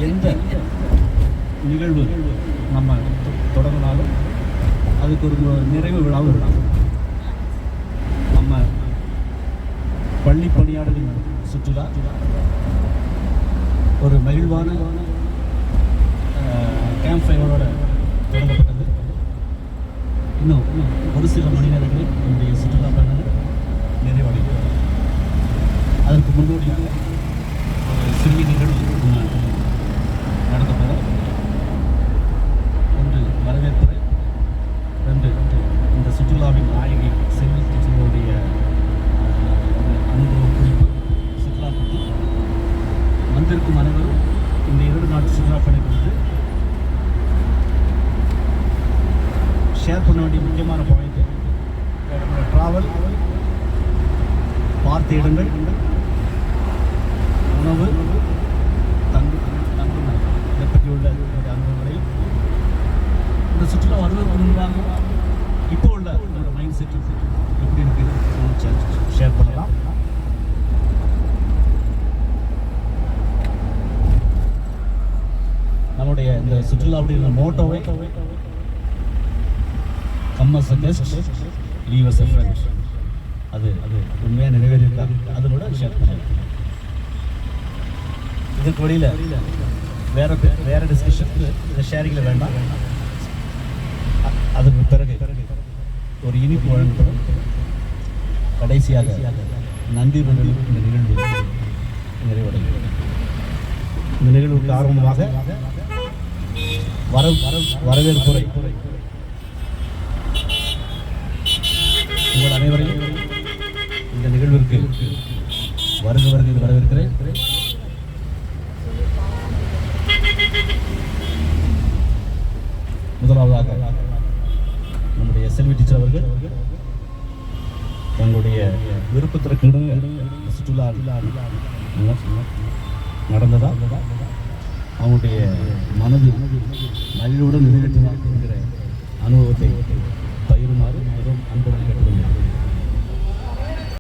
எந்த நிகழ்வு நம்ம தொடங்கினாலும் அதுக்கு ஒரு நிறைவு விழாவும் இருக்கும். நம்ம பள்ளி பணியாளர்களின் சுற்றுலா ஒரு மகிழ்வான கேம்ப் ஃபயரோட தொடங்கப்பட்டது. இன்னும் ஒரு சில மணி நேரங்களில் என்னுடைய சுற்றுலா பயணங்கள் நிறைவடைகிறது. அதற்கு முன்னோடியாக ஒரு சிறிய நிகழ்வு நடத்த போகிறோம். ஒன்று வரவேற்புரை, ரெண்டு இந்த சுற்றுலாவின் நாயகி செல்வி டீச்சருடைய அனுபவ குறிப்பு, சுற்றுலா பற்றி வந்திருக்கும் அனைவரும் இந்த 2 நாட்டு சுற்றுலா பயணம் குறித்து ஷேர் பண்ண வேண்டிய முக்கியமான பாயிண்ட், ட்ராவல், பார்த்த இடங்கள், உணவு, தங்கும் இதை பற்றியுள்ள அனுபவங்களை இந்த சுற்றுலா வருவதற்கு முன்பாக இப்போ உள்ள ஒரு மைண்ட் செட் எப்படி இருக்குது ஷேர் பண்ணலாம். நம்முடைய இந்த சுற்றுலாவுடைய மோட்டோவை come as a guest, leave as a friend. அது உண்மையாக நிறைவேறியிருக்காங்க. அதனோட ஷேர் பண்ணலாம். இதுக்கு வழியில் வேற டிஸ்கஷன் இந்த ஷேரிங்கில் வேண்டாம். அதுக்கு பிறகு ஒரு இனிப்பு வழங்கப்படும். கடைசியாக நன்றி இந்த நிகழ்வு நிறைவடைகிறது. இந்த நிகழ்வுக்கு ஆர்வமாக வரவேற்புரை உங்கள் அனைவரையும் இந்த நிகழ்விற்கு வருக வரவேற்கிறேன். முதலாவதாக நம்முடைய செல்வி டீச்சர் அவர்கள் தங்களுடைய விருப்பத்திற்கு சுற்றுலா நடந்ததா அவங்களுடைய மனது மகிழ்வுடன் நிறைவேற்றினார் என்கிற அனுபவத்தை பகிருமாறு மிகவும் அன்புடன்